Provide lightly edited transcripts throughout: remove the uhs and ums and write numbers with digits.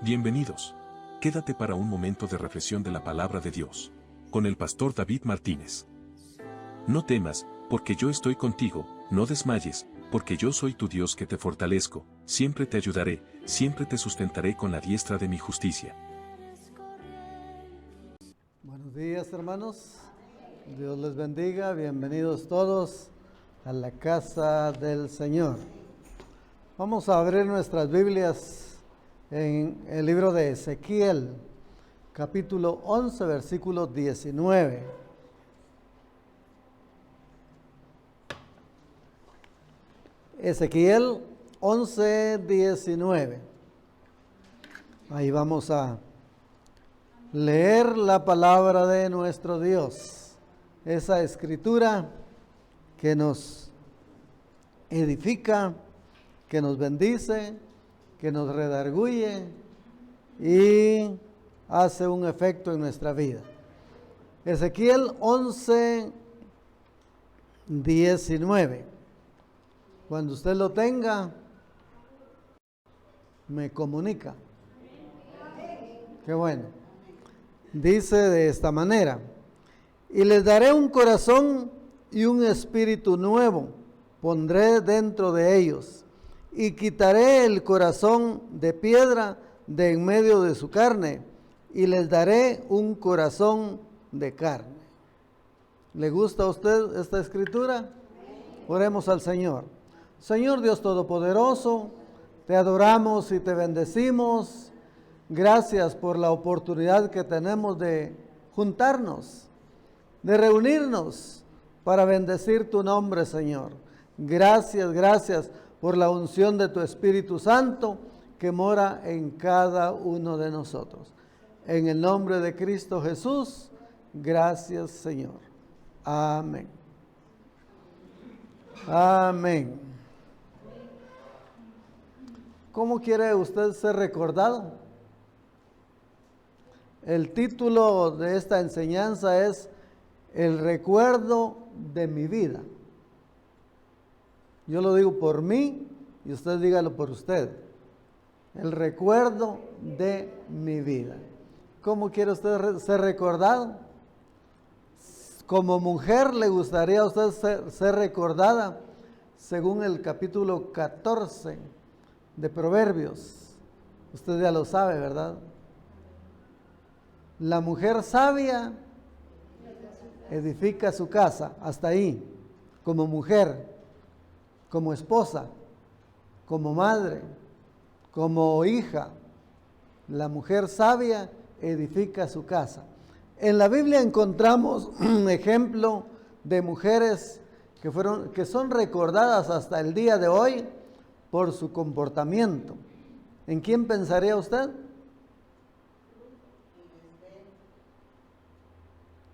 Bienvenidos. Quédate para un momento de reflexión de la palabra de Dios. Con el pastor David Martínez. No temas, porque yo estoy contigo, no desmayes, porque yo soy tu Dios que te fortalezco, siempre te ayudaré, siempre te sustentaré con la diestra de mi justicia. Buenos días, hermanos. Dios les bendiga. Bienvenidos todos a la casa del Señor. Vamos a abrir nuestras Biblias en el libro de Ezequiel, capítulo 11, versículo 19. Ezequiel 11, 19. Ahí vamos a leer la palabra de nuestro Dios. Esa escritura que nos edifica, que nos bendice, que nos redarguye y hace un efecto en nuestra vida. Ezequiel 11, 19. Cuando usted lo tenga, me comunica. Qué bueno. Dice de esta manera: y les daré un corazón y un espíritu nuevo, pondré dentro de ellos, y quitaré el corazón de piedra de en medio de su carne, y les daré un corazón de carne. ¿Le gusta a usted esta escritura? Oremos al Señor. Señor Dios Todopoderoso, te adoramos y te bendecimos. Gracias por la oportunidad que tenemos de juntarnos, de reunirnos para bendecir tu nombre, Señor. Gracias por la unción de tu Espíritu Santo que mora en cada uno de nosotros. En el nombre de Cristo Jesús, gracias, Señor. Amén. Amén. ¿Cómo quiere usted ser recordado? El título de esta enseñanza es El recuerdo de mi vida. Yo lo digo por mí y usted dígalo por usted. El recuerdo de mi vida. ¿Cómo quiere usted ser recordado? Como mujer, ¿le gustaría a usted ser recordada? Según el capítulo 14 de Proverbios. Usted ya lo sabe, ¿verdad? La mujer sabia edifica su casa. Hasta ahí. Como mujer, como esposa, como madre, como hija. La mujer sabia edifica su casa. En la Biblia encontramos un ejemplo de mujeres que son recordadas hasta el día de hoy por su comportamiento. ¿En quién pensaría usted?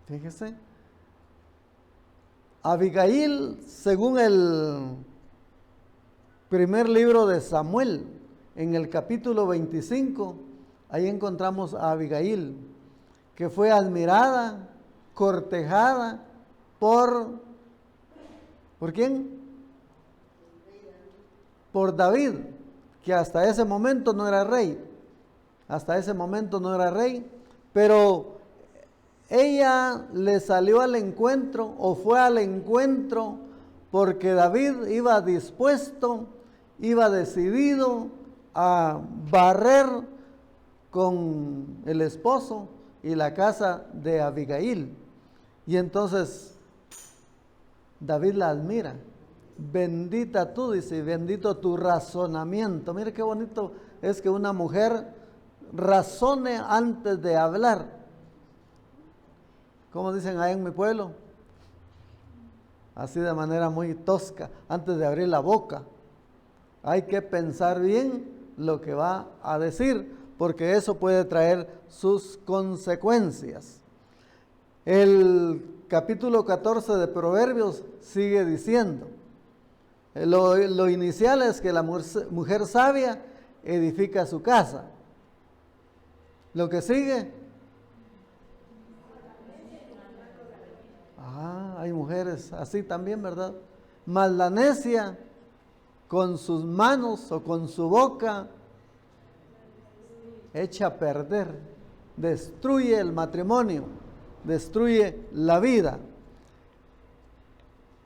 Fíjese. Abigail, según el primer libro de Samuel, en el capítulo 25, ahí encontramos a Abigail, que fue admirada, cortejada ¿por quién? Por David, que hasta ese momento no era rey. Hasta ese momento no era rey, pero ella le salió al encuentro o fue al encuentro porque David iba dispuesto, iba decidido a barrer con el esposo y la casa de Abigail. Y entonces David la admira. Bendita tú, dice, bendito tu razonamiento. Mire qué bonito es que una mujer razone antes de hablar. ¿Cómo dicen ahí en mi pueblo? Así de manera muy tosca, antes de abrir la boca. Hay que pensar bien lo que va a decir, porque eso puede traer sus consecuencias. El capítulo 14 de Proverbios sigue diciendo, lo inicial es que la mujer sabia edifica su casa. Lo que sigue, hay mujeres así también, ¿verdad? Mas la necia con sus manos o con su boca echa a perder, destruye el matrimonio, destruye la vida.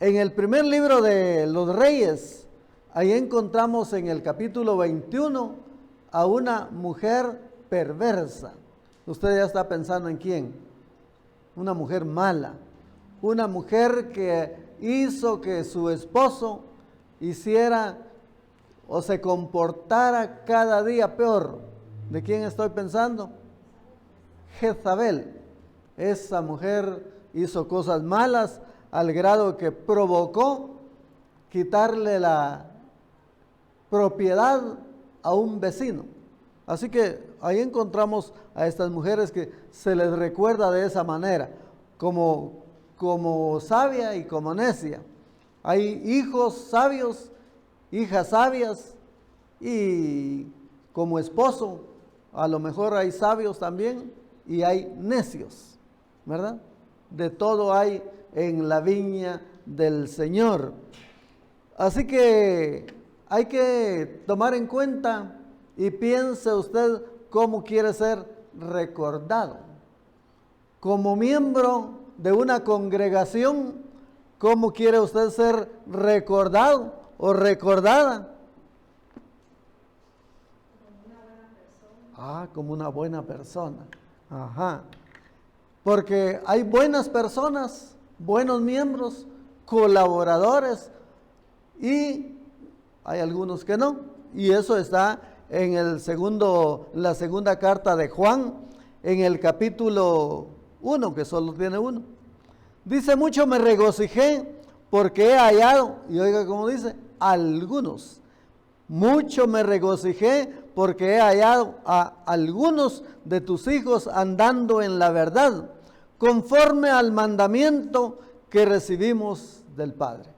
En el primer libro de los Reyes, ahí encontramos en el capítulo 21 a una mujer perversa. Usted ya está pensando en quién. Una mujer mala, una mujer que hizo que su esposo hiciera o se comportara cada día peor. ¿De quién estoy pensando? Jezabel. Esa mujer hizo cosas malas al grado que provocó quitarle la propiedad a un vecino. Así que ahí encontramos a estas mujeres que se les recuerda de esa manera, como sabia y como necia. Hay hijos sabios, hijas sabias, y como esposo a lo mejor hay sabios también y hay necios, ¿verdad? De todo hay en la viña del Señor. Así que hay que tomar en cuenta y piense usted cómo quiere ser recordado. Como miembro de una congregación, ¿cómo quiere usted ser recordado o recordada? Como una buena persona. Ajá. Porque hay buenas personas, buenos miembros, colaboradores, y hay algunos que no. Y eso está en la segunda carta de Juan, en el capítulo 1, que solo tiene 1. Dice: mucho me regocijé porque he hallado, y oiga cómo dice, algunos. Mucho me regocijé porque he hallado a algunos de tus hijos andando en la verdad, conforme al mandamiento que recibimos del Padre.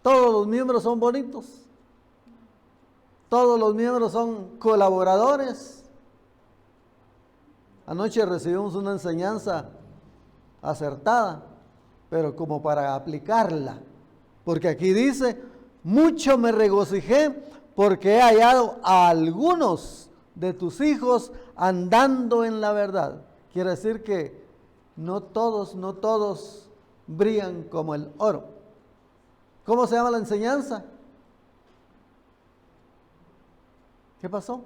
Todos los miembros son bonitos. Todos los miembros son colaboradores. Anoche recibimos una enseñanza acertada, pero como para aplicarla. Porque aquí dice: mucho me regocijé porque he hallado a algunos de tus hijos andando en la verdad. Quiere decir que no todos brillan como el oro. ¿Cómo se llama la enseñanza? ¿Qué pasó?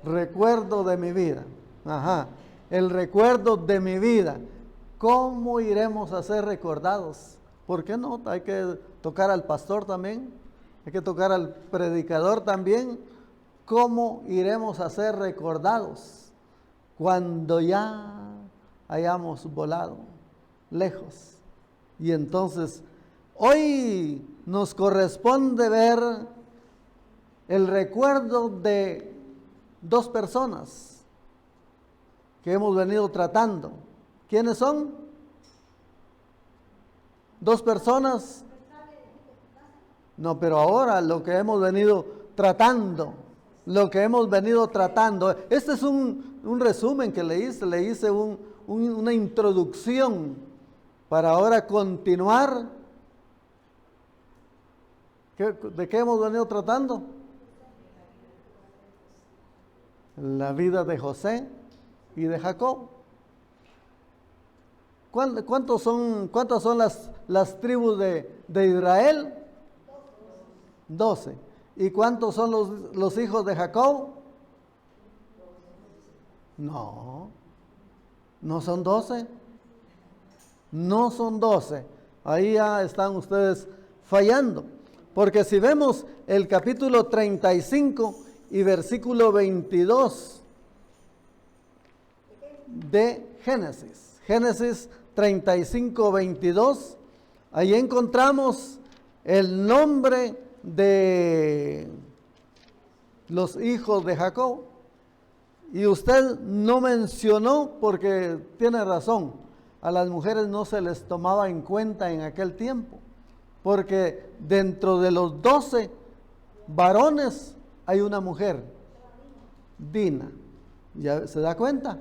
Recuerdo de mi vida. Ajá. El recuerdo de mi vida. ¿Cómo iremos a ser recordados? ¿Por qué no? Hay que tocar al pastor también. Hay que tocar al predicador también. ¿Cómo iremos a ser recordados cuando ya hayamos volado lejos? Y entonces, hoy nos corresponde ver el recuerdo de dos personas que hemos venido tratando. ¿Quiénes son? Dos personas. No, pero ahora lo que hemos venido tratando. Este es un resumen que le hice una introducción para ahora continuar. ¿De qué hemos venido tratando? La vida de José y de Jacob. ¿Cuántas son las tribus de Israel? 12. ¿Y cuántos son los hijos de Jacob? No son 12. No son 12. Ahí ya están ustedes fallando. Porque si vemos el capítulo 35 y versículo 22 de Génesis 35, 22, ahí encontramos el nombre de los hijos de Jacob. Y usted no mencionó, porque tiene razón, a las mujeres no se les tomaba en cuenta en aquel tiempo, porque dentro de los 12 varones hay una mujer, Dina. ¿Ya se da cuenta?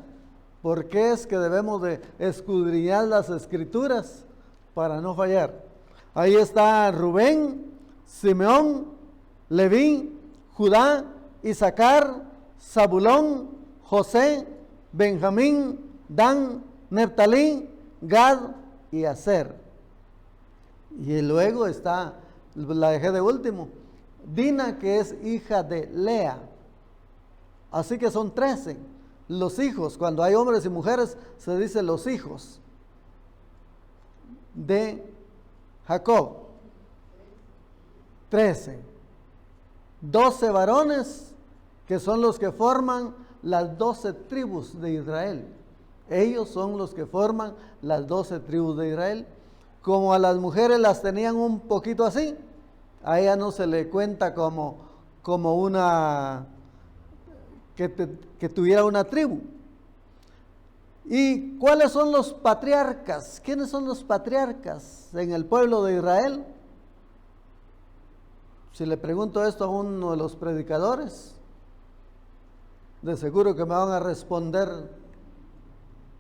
¿Por qué es que debemos de escudriñar las escrituras para no fallar? Ahí está Rubén, Simeón, Leví, Judá, Isaacar, Zabulón, José, Benjamín, Dan, Neftalí, Gad y Aser. Y luego está, la dejé de último, Dina, que es hija de Lea. Así que son 13 los hijos. Cuando hay hombres y mujeres se dice los hijos de Jacob. 13. 12 varones que son los que forman las 12 tribus de Israel. Ellos son los que forman las 12 tribus de Israel. Como a las mujeres las tenían un poquito así, a ella no se le cuenta como una que tuviera una tribu. ¿Y cuáles son los patriarcas? ¿Quiénes son los patriarcas en el pueblo de Israel? Si le pregunto esto a uno de los predicadores, de seguro que me van a responder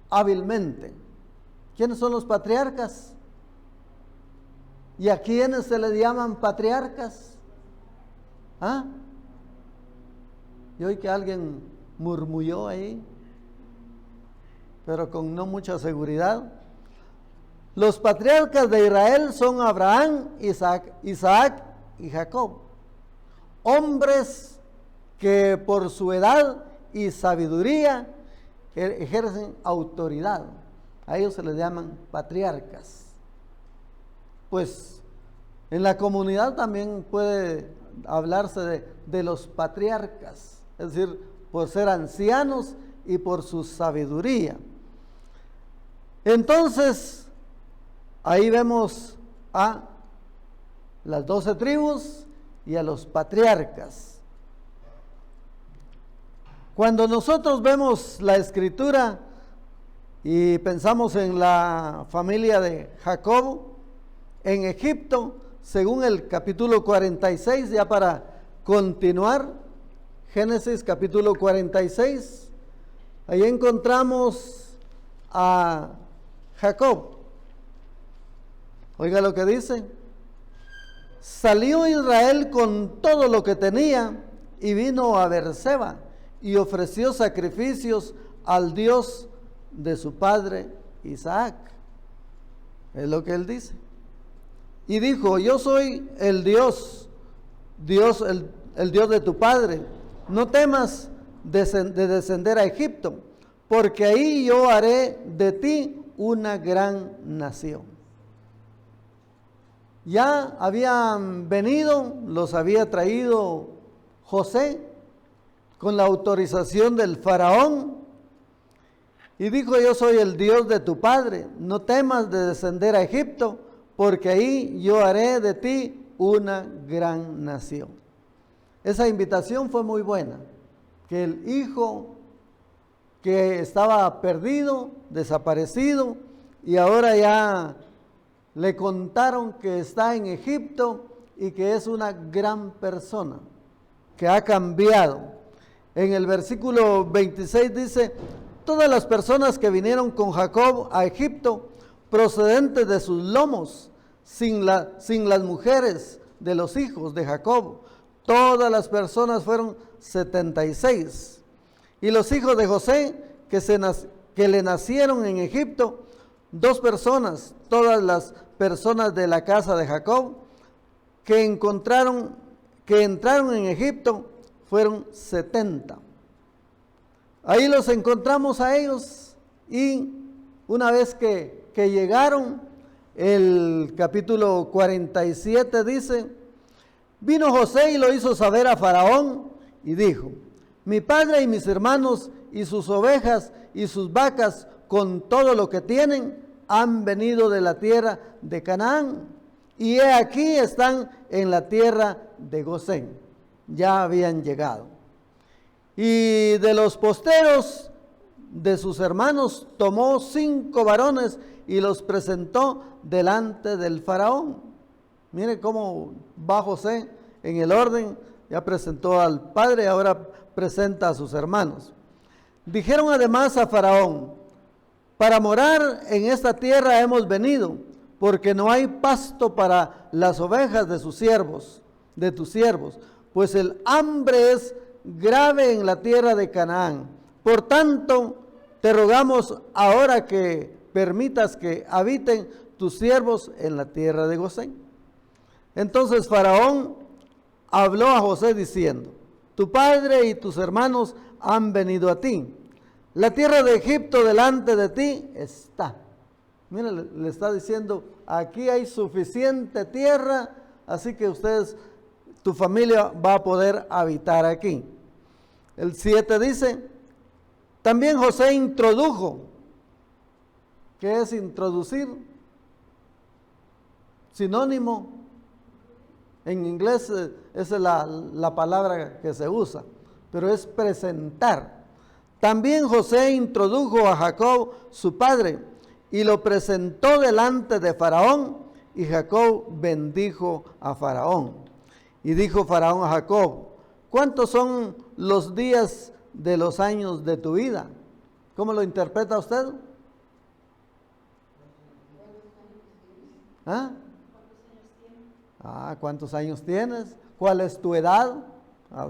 hábilmente. ¿Quiénes son los patriarcas? ¿Y a quiénes se les llaman patriarcas? ¿Ah? Y hoy que alguien murmulló ahí, pero con no mucha seguridad. Los patriarcas de Israel son Abraham, Isaac y Jacob. Hombres que por su edad y sabiduría ejercen autoridad. A ellos se les llaman patriarcas. Pues en la comunidad también puede hablarse de los patriarcas, es decir, por ser ancianos y por su sabiduría. Entonces, ahí vemos a las 12 tribus y a los patriarcas. Cuando nosotros vemos la escritura y pensamos en la familia de Jacob en Egipto, según el capítulo 46, ya para continuar, Génesis capítulo 46, ahí encontramos a Jacob. Oiga lo que dice: salió Israel con todo lo que tenía y vino a Beerseba y ofreció sacrificios al Dios de su padre Isaac. Es lo que él dice. Y dijo: yo soy el Dios, el Dios de tu padre. No temas de descender a Egipto, porque ahí yo haré de ti una gran nación. Ya habían venido, los había traído José con la autorización del faraón. Y dijo: yo soy el Dios de tu padre. No temas de descender a Egipto, porque ahí yo haré de ti una gran nación. Esa invitación fue muy buena, que el hijo que estaba perdido, desaparecido, y ahora ya le contaron que está en Egipto y que es una gran persona, que ha cambiado. En el versículo 26 dice: todas las personas que vinieron con Jacob a Egipto, procedentes de sus lomos, sin las mujeres de los hijos de Jacob, todas las personas fueron 76. Y los hijos de José que le nacieron en Egipto, 2 personas, todas las personas de la casa de Jacob que entraron en Egipto fueron 70. Ahí los encontramos a ellos, y una vez que llegaron, el capítulo 47 dice: vino José y lo hizo saber a Faraón y dijo: mi padre y mis hermanos y sus ovejas y sus vacas con todo lo que tienen han venido de la tierra de Canaán, y he aquí están en la tierra de Gosén. Ya habían llegado. Y de los posteros de sus hermanos tomó 5 varones y los presentó delante del faraón. Mire cómo va José en el orden. Ya presentó al padre, ahora presenta a sus hermanos. Dijeron además a Faraón: para morar en esta tierra hemos venido, porque no hay pasto para las ovejas de tus siervos, pues el hambre es grave en la tierra de Canaán. Por tanto, te rogamos ahora que permitas que habiten tus siervos en la tierra de Gosén. Entonces Faraón habló a José diciendo: tu padre y tus hermanos han venido a ti. La tierra de Egipto delante de ti está. Mira, le está diciendo, aquí hay suficiente tierra, así que ustedes, tu familia va a poder habitar aquí. El 7 dice, también José introdujo. ¿Qué es introducir? Sinónimo. En inglés esa es la palabra que se usa, pero es presentar. También José introdujo a Jacob, su padre, y lo presentó delante de Faraón, y Jacob bendijo a Faraón. Y dijo Faraón a Jacob: ¿cuántos son los días de los años de tu vida? ¿Cómo lo interpreta usted? ¿Ah? ¿Cuántos años tienes? ¿Cuál es tu edad?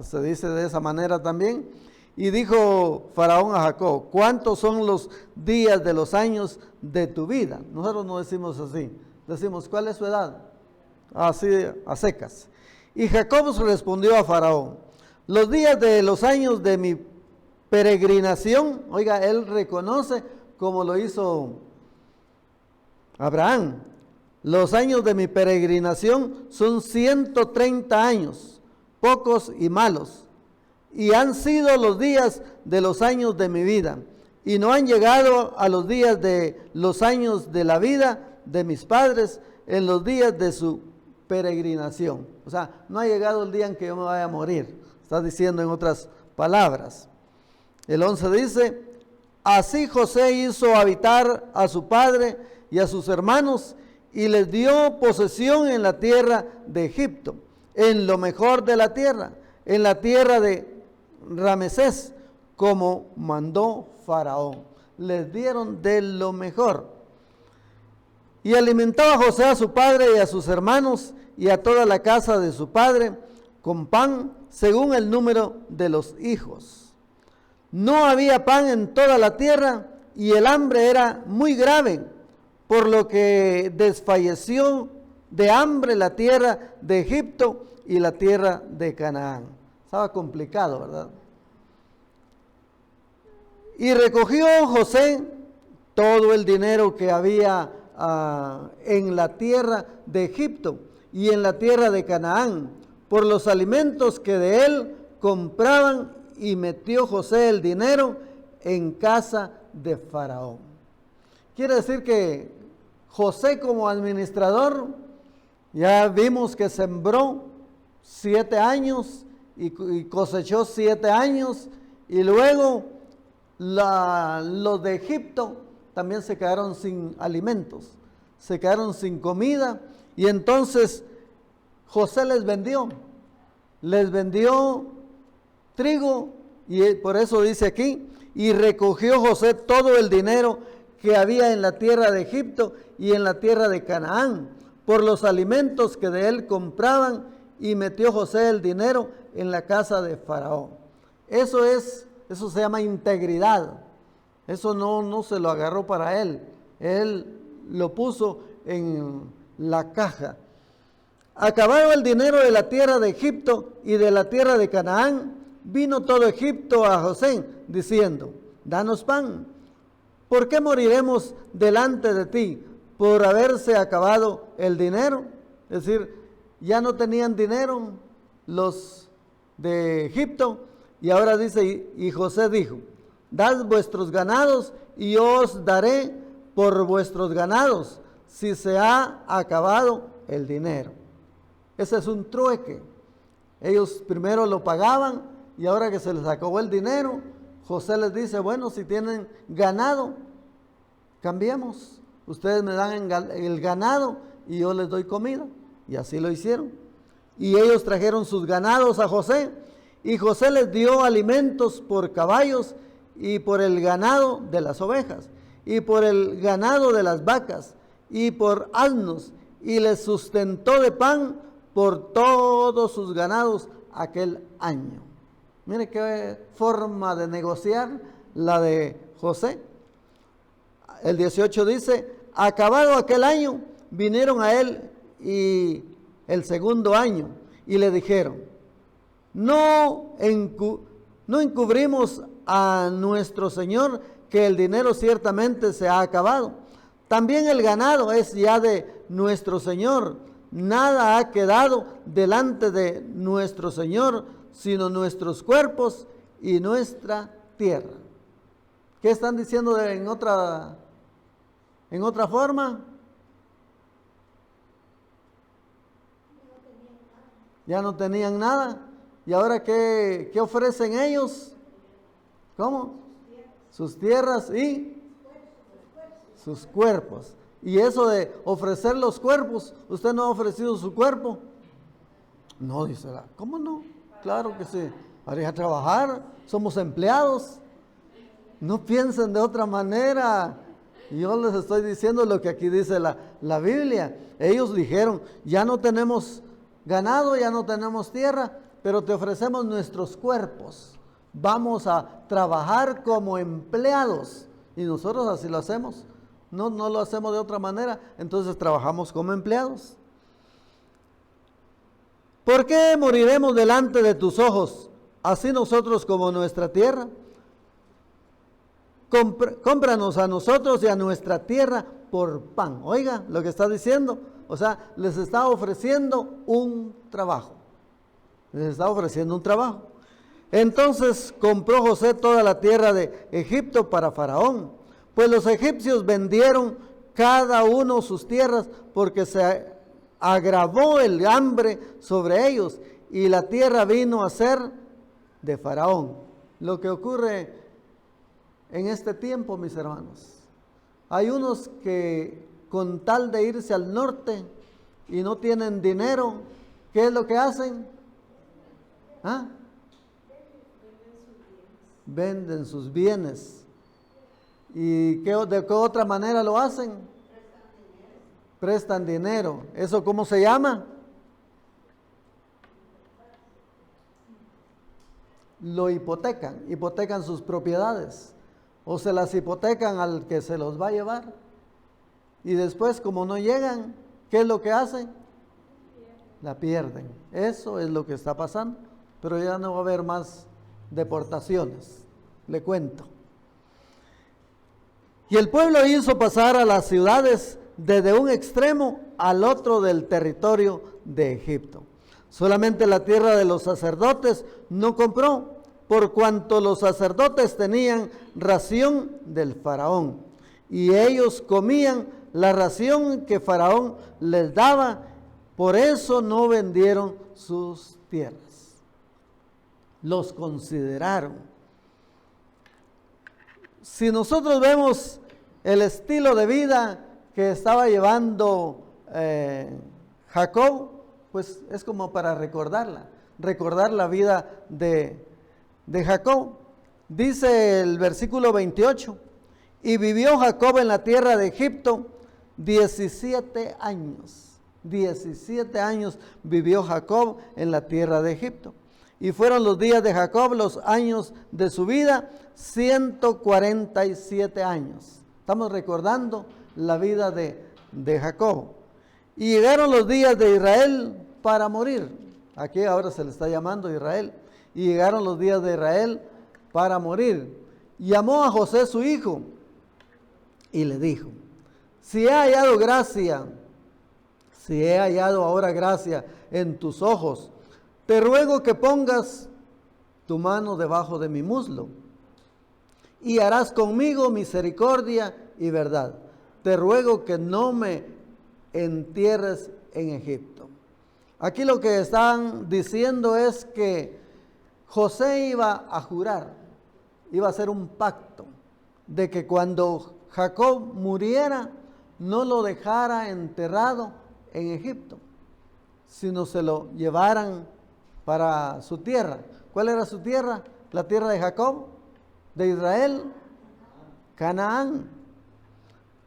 Se dice de esa manera también. Y dijo Faraón a Jacob: ¿cuántos son los días de los años de tu vida? Nosotros no decimos así. Decimos, ¿cuál es su edad? Así, a secas. Y Jacob respondió a Faraón: los días de los años de mi peregrinación. Oiga, él reconoce como lo hizo Abraham. Los años de mi peregrinación son 130 años, pocos y malos. Y han sido los días de los años de mi vida, y no han llegado a los días de los años de la vida de mis padres en los días de su peregrinación. O sea, no ha llegado el día en que yo me vaya a morir. Está diciendo en otras palabras. El 11 dice: así José hizo habitar a su padre y a sus hermanos, y les dio posesión en la tierra de Egipto, en lo mejor de la tierra, en la tierra de Ramesés, como mandó Faraón. Les dieron de lo mejor. Y alimentaba José a su padre y a sus hermanos y a toda la casa de su padre con pan según el número de los hijos. No había pan en toda la tierra y el hambre era muy grave, por lo que desfalleció de hambre la tierra de Egipto y la tierra de Canaán. Estaba complicado, ¿verdad? Y recogió José todo el dinero que había en la tierra de Egipto y en la tierra de Canaán, por los alimentos que de él compraban, y metió José el dinero en casa de Faraón. Quiere decir que José, como administrador, ya vimos que sembró 7 años y cosechó 7 años, y luego los de Egipto también se quedaron sin alimentos, se quedaron sin comida, y entonces José les vendió trigo, y por eso dice aquí: y recogió José todo el dinero que había en la tierra de Egipto y en la tierra de Canaán, por los alimentos que de él compraban, y metió José el dinero en la casa de Faraón. Eso se llama integridad. Eso no se lo agarró para él. Él lo puso en la caja. Acabado el dinero de la tierra de Egipto y de la tierra de Canaán, vino todo Egipto a José, diciendo: danos pan. ¿Por qué moriremos delante de ti? ¿Por haberse acabado el dinero? Es decir, ya no tenían dinero los de Egipto. Y ahora dice, y José dijo: dad vuestros ganados y yo os daré por vuestros ganados, si se ha acabado el dinero. Ese es un trueque. Ellos primero lo pagaban, y ahora que se les acabó el dinero, José les dice: bueno, si tienen ganado, cambiemos. Ustedes me dan el ganado y yo les doy comida. Y así lo hicieron. Y ellos trajeron sus ganados a José, y José les dio alimentos por caballos, y por el ganado de las ovejas, y por el ganado de las vacas, y por asnos, y les sustentó de pan por todos sus ganados aquel año. Mire qué forma de negociar la de José. El 18 dice, acabado aquel año, vinieron a él y el segundo año, y le dijeron, no encubrimos a nuestro Señor que el dinero ciertamente se ha acabado. También el ganado es ya de nuestro Señor. Nada ha quedado delante de nuestro Señor, sino nuestros cuerpos y nuestra tierra. ¿Qué están diciendo en otra forma? Ya no tenían nada. ¿Y ahora qué ofrecen ellos? ¿Cómo? Sus tierras y sus cuerpos. Y eso de ofrecer los cuerpos, ¿usted no ha ofrecido su cuerpo? No, dice, ¿cómo no? Claro que sí. Para ir a trabajar, somos empleados. No piensen de otra manera. Yo les estoy diciendo lo que aquí dice la Biblia. Ellos dijeron, ya no tenemos ganado, ya no tenemos tierra, pero te ofrecemos nuestros cuerpos. Vamos a trabajar como empleados. Y nosotros así lo hacemos. No lo hacemos de otra manera. Entonces trabajamos como empleados. ¿Por qué moriremos delante de tus ojos? Así nosotros como nuestra tierra. Cómpranos a nosotros y a nuestra tierra por pan. Oiga lo que está diciendo. O sea, les está ofreciendo un trabajo. Les está ofreciendo un trabajo. Entonces compró José toda la tierra de Egipto para Faraón, pues los egipcios vendieron cada uno sus tierras porque se agravó el hambre sobre ellos y la tierra vino a ser de Faraón. Lo que ocurre en este tiempo, mis hermanos, hay unos que con tal de irse al norte y no tienen dinero, ¿qué es lo que hacen? ¿Ah? Venden sus bienes. ¿Y de qué otra manera lo hacen? Prestan dinero. ¿Eso cómo se llama? Lo hipotecan sus propiedades o se las hipotecan al que se los va a llevar. Y después, como no llegan, ¿qué es lo que hacen? La pierden. Eso es lo que está pasando. Pero ya no va a haber más deportaciones, le cuento. Y el pueblo hizo pasar a las ciudades desde un extremo al otro del territorio de Egipto. Solamente la tierra de los sacerdotes no compró, por cuanto los sacerdotes tenían ración del faraón, y ellos comían la ración que Faraón les daba, por eso no vendieron sus tierras. Los consideraron. Si nosotros vemos el estilo de vida que estaba llevando Jacob, pues es como para recordar la vida de Jacob. Dice el versículo 28, y vivió Jacob en la tierra de Egipto 17 años. 17 años vivió Jacob en la tierra de Egipto. Y fueron los días de Jacob, los años de su vida, 147 años. Estamos recordando la vida de Jacob. Y llegaron los días de Israel para morir. Aquí ahora se le está llamando Israel. Y llegaron los días de Israel para morir. Llamó a José su hijo y le dijo, si he hallado ahora gracia en tus ojos, te ruego que pongas tu mano debajo de mi muslo y harás conmigo misericordia y verdad. Te ruego que no me entierres en Egipto. Aquí lo que están diciendo es que José iba a jurar, iba a hacer un pacto de que cuando Jacob muriera no lo dejara enterrado en Egipto, sino se lo llevaran para su tierra. ¿Cuál era su tierra? La tierra de Jacob, de Israel, Canaán.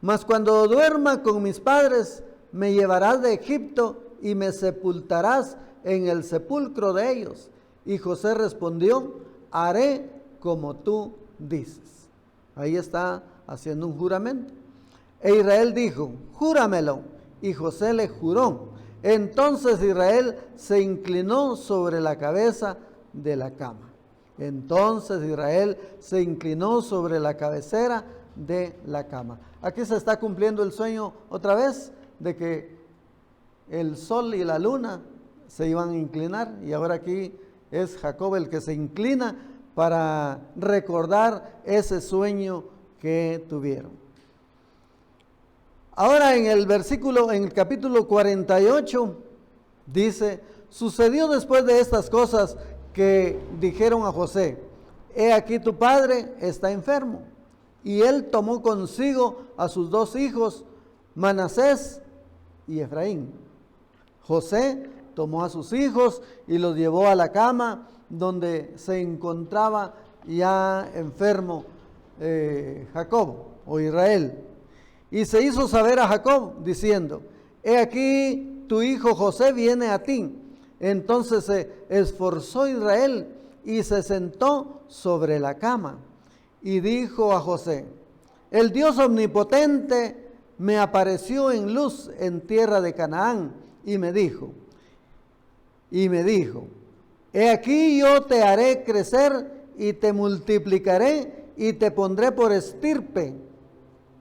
Mas cuando duerma con mis padres, me llevarás de Egipto y me sepultarás en el sepulcro de ellos. Y José respondió, haré como tú dices. Ahí está haciendo un juramento. E Israel dijo, júramelo. Y José le juró. Entonces Israel se inclinó sobre la cabeza de la cama. Entonces Israel se inclinó sobre la cabecera de la cama. Aquí se está cumpliendo el sueño otra vez de que el sol y la luna se iban a inclinar, y ahora aquí es Jacob el que se inclina para recordar ese sueño que tuvieron. Ahora en el capítulo 48 dice, sucedió después de estas cosas que dijeron a José, he aquí tu padre está enfermo. Y él tomó consigo a sus dos hijos, Manasés y Efraín. José tomó a sus hijos y los llevó a la cama donde se encontraba ya enfermo Jacob o Israel. Y se hizo saber a Jacob diciendo, he aquí tu hijo José viene a ti. Entonces se esforzó Israel y se sentó sobre la cama. Y dijo a José, el Dios omnipotente me apareció en luz en tierra de Canaán y me dijo, he aquí yo te haré crecer y te multiplicaré y te pondré por estirpe.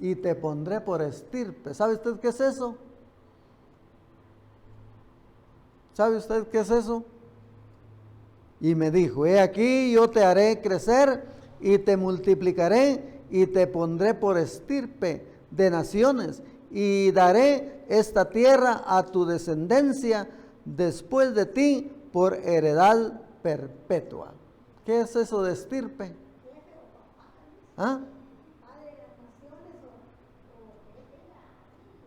Y te pondré por estirpe. ¿Sabe usted qué es eso? ¿Sabe usted qué es eso? Y me dijo, he aquí yo te haré crecer y te multiplicaré y te pondré por estirpe de naciones y daré esta tierra a tu descendencia después de ti por heredad perpetua. ¿Qué es eso de estirpe? ¿Ah?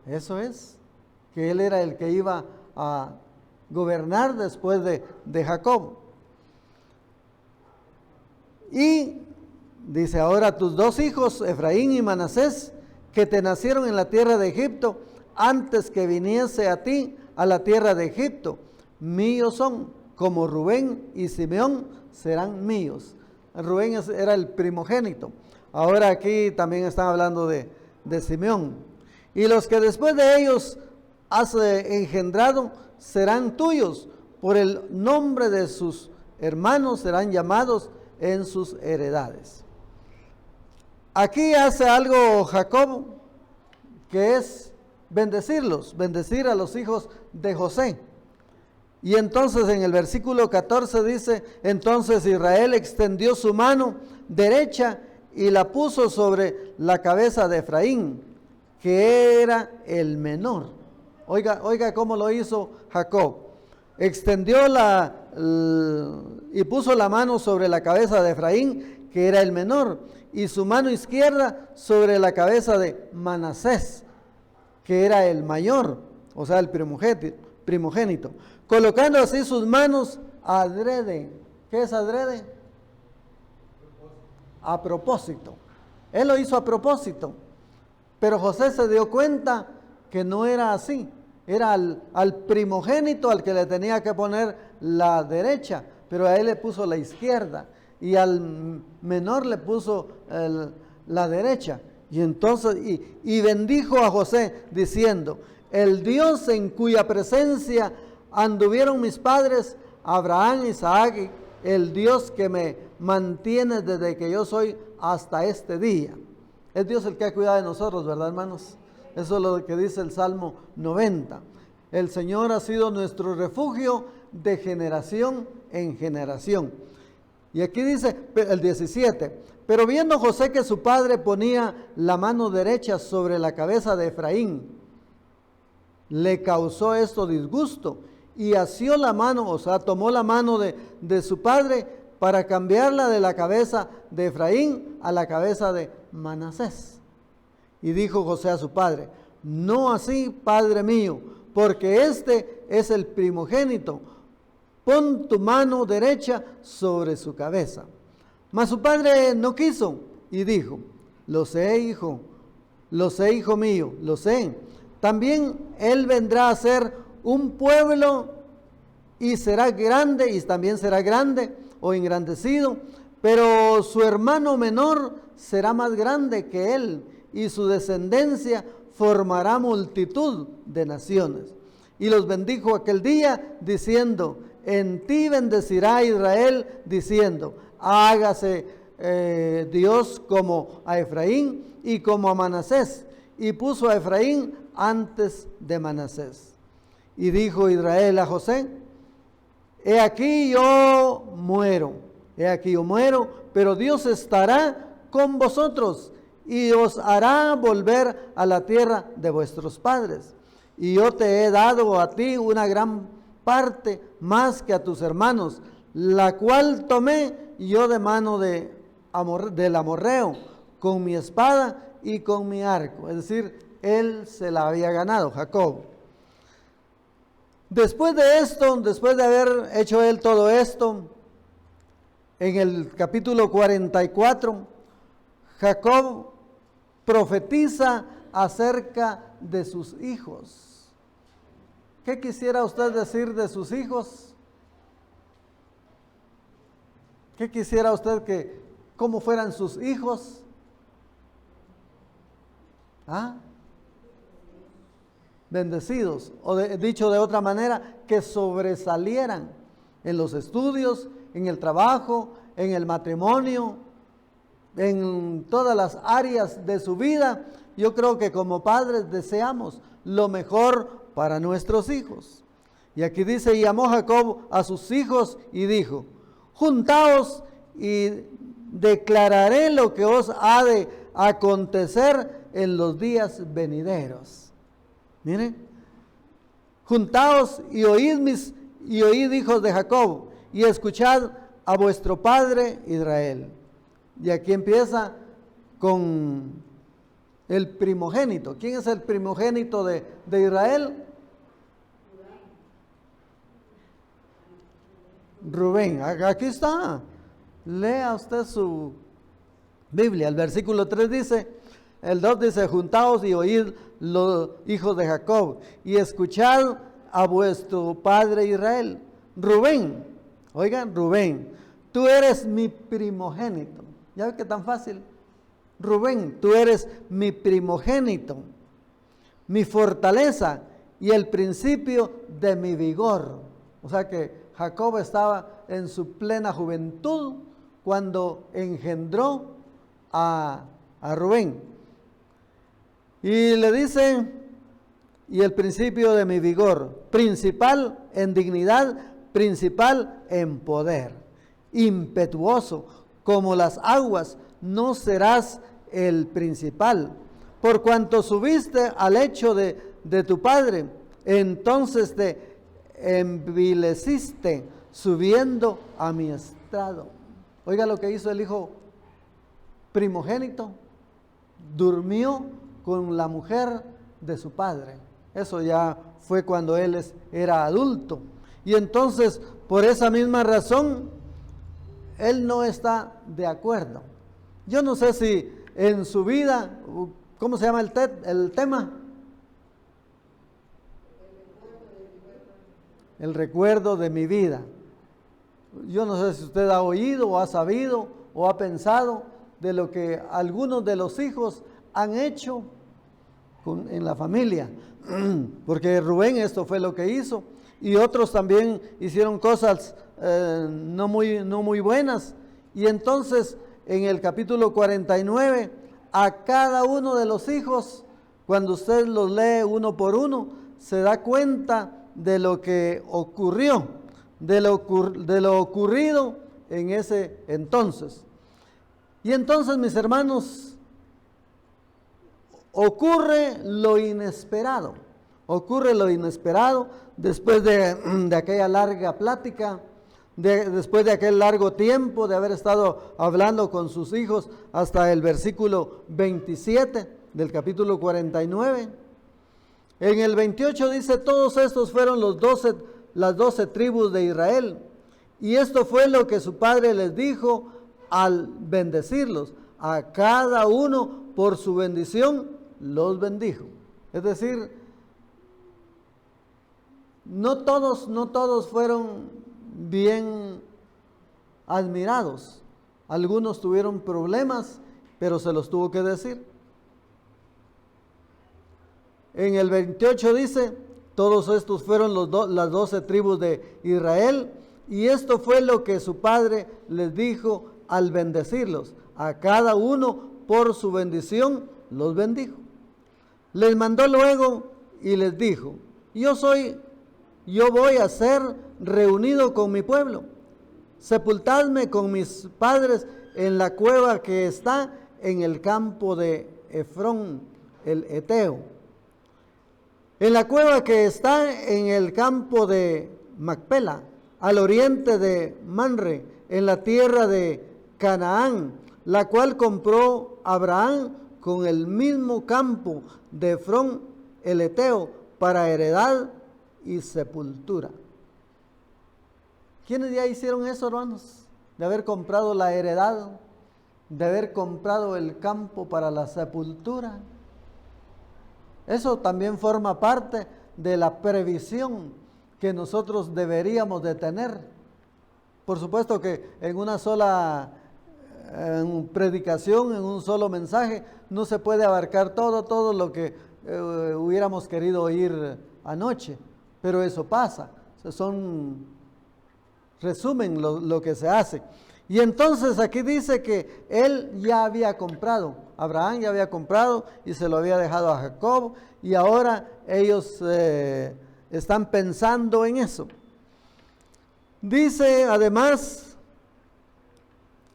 Eso es, que él era el que iba a gobernar después de Jacob. Y dice, ahora tus dos hijos, Efraín y Manasés, que te nacieron en la tierra de Egipto, antes que viniese a ti a la tierra de Egipto, míos son, como Rubén y Simeón serán míos. Rubén era el primogénito. Ahora aquí también están hablando de Simeón. Y los que después de ellos has engendrado serán tuyos, por el nombre de sus hermanos serán llamados en sus heredades. Aquí hace algo Jacob, que es bendecirlos, bendecir a los hijos de José. Y entonces en el versículo 14 dice, entonces Israel extendió su mano derecha y la puso sobre la cabeza de Efraín, que era el menor. Oiga cómo lo hizo Jacob. Extendió y puso la mano sobre la cabeza de Efraín, que era el menor, y su mano izquierda sobre la cabeza de Manasés, que era el mayor, o sea, el primogénito, colocando así sus manos adrede. ¿Qué es adrede? A propósito. Él lo hizo a propósito, pero José se dio cuenta que no era así. Era al primogénito al que le tenía que poner la derecha, pero a él le puso la izquierda, y al menor le puso la derecha. Y entonces, y bendijo a José diciendo, el Dios en cuya presencia anduvieron mis padres, Abraham, Isaac, el Dios que me mantiene desde que yo soy hasta este día. Es Dios el que ha cuidado de nosotros, ¿verdad, hermanos? Eso es lo que dice el Salmo 90. El Señor ha sido nuestro refugio de generación en generación. Y aquí dice el 17, pero viendo José que su padre ponía la mano derecha sobre la cabeza de Efraín, le causó esto disgusto y asió la mano, o sea, tomó la mano de su padre para cambiarla de la cabeza de Efraín a la cabeza de Manasés. Y dijo José a su padre, no así, padre mío, porque este es el primogénito. Pon tu mano derecha sobre su cabeza. Mas su padre no quiso y dijo, lo sé, hijo, Lo sé, hijo mío, lo sé. También él vendrá a ser un pueblo y será grande, y también será grande o engrandecido, pero su hermano menor será más grande que él, y su descendencia formará multitud de naciones. Y los bendijo aquel día, diciendo: en ti bendecirá Israel, diciendo: hágase Dios como a Efraín y como a Manasés. Y puso a Efraín antes de Manasés. Y dijo Israel a José: he aquí yo muero, pero Dios estará con vosotros y os hará volver a la tierra de vuestros padres. Y yo te he dado a ti una gran parte más que a tus hermanos, la cual tomé yo de mano del amorreo, con mi espada y con mi arco. Es decir, él se la había ganado, Jacob. Después de esto, después de haber hecho él todo esto, en el capítulo 44, Jacob profetiza acerca de sus hijos. ¿Qué quisiera usted decir de sus hijos? ¿Qué quisiera usted cómo fueran sus hijos? ¿Ah? Bendecidos, o dicho de otra manera, que sobresalieran en los estudios, en el trabajo, en el matrimonio, en todas las áreas de su vida. Yo creo que como padres deseamos lo mejor para nuestros hijos. Y aquí dice: y llamó Jacob a sus hijos y dijo: juntaos y declararé lo que os ha de acontecer en los días venideros. Miren, juntaos y oíd hijos de Jacob, y escuchad a vuestro padre Israel. Y aquí empieza con el primogénito. ¿Quién es el primogénito de Israel? Rubén. Aquí está. Lea usted su Biblia. El versículo 3 dice, el 2 dice: juntaos y oíd los hijos de Jacob, y escuchad a vuestro padre Israel. Rubén, oigan, Rubén, tú eres mi primogénito. ¿Ya ves que tan fácil? Rubén, tú eres mi primogénito, mi fortaleza y el principio de mi vigor. O sea que Jacob estaba en su plena juventud cuando engendró a Rubén. Y le dice: y el principio de mi vigor, principal en dignidad, principal en poder, impetuoso como las aguas, no serás el principal, por cuanto subiste al lecho de tu padre, entonces te envileciste subiendo a mi estrado. Oiga lo que hizo el hijo primogénito: durmió con la mujer de su padre. Eso ya fue cuando él era adulto. Y entonces, por esa misma razón, él no está de acuerdo. Yo no sé si en su vida, ¿cómo se llama el tema? El recuerdo de mi vida. Yo no sé si usted ha oído o ha sabido o ha pensado de lo que algunos de los hijos han hecho en la familia. Porque Rubén esto fue lo que hizo, y otros también hicieron cosas no muy buenas. Y entonces en el capítulo 49, a cada uno de los hijos, cuando usted los lee uno por uno, se da cuenta de lo que ocurrió, de lo ocurrido en ese entonces. Y entonces, mis hermanos, ocurre lo inesperado después de aquella larga plática, después de aquel largo tiempo de haber estado hablando con sus hijos hasta el versículo 27 del capítulo 49. En el 28 dice: todos estos fueron las 12 tribus de Israel, y esto fue lo que su padre les dijo al bendecirlos: a cada uno por su bendición los bendijo. Es decir, no todos fueron bien admirados. Algunos tuvieron problemas, pero se los tuvo que decir. En el 28 dice, todos estos fueron las 12 tribus de Israel, y esto fue lo que su padre les dijo al bendecirlos. A cada uno por su bendición los bendijo. Les mandó luego y les dijo, yo voy a ser reunido con mi pueblo. Sepultadme con mis padres en la cueva que está en el campo de Efrón, el Eteo. En la cueva que está en el campo de Macpela, al oriente de Manre, en la tierra de Canaán, la cual compró Abraham con el mismo campo de Efrón, el Eteo, para heredad y sepultura. ¿Quiénes ya hicieron eso, hermanos? De haber comprado la heredad, de haber comprado el campo para la sepultura. Eso también forma parte de la previsión que nosotros deberíamos de tener. Por supuesto que en una sola predicación, en un solo mensaje, no se puede abarcar todo lo que hubiéramos querido oír anoche, pero eso pasa. Resumen lo que se hace. Y entonces aquí dice que él ya había comprado, Abraham ya había comprado y se lo había dejado a Jacob, y ahora ellos están pensando en eso. Dice además,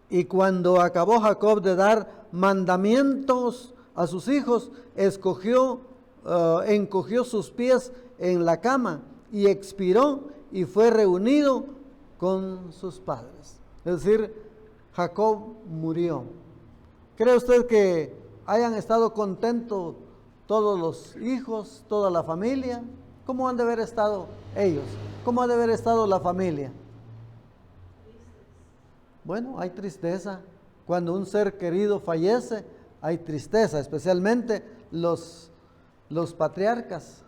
y cuando acabó Jacob de dar mandamientos a sus hijos, encogió sus pies en la cama y expiró y fue reunido con sus padres. Es decir, Jacob murió. ¿Cree usted que hayan estado contentos todos los hijos, toda la familia? ¿Cómo han de haber estado ellos? ¿Cómo ha de haber estado la familia? Bueno, hay tristeza. Cuando un ser querido fallece, hay tristeza, especialmente los patriarcas,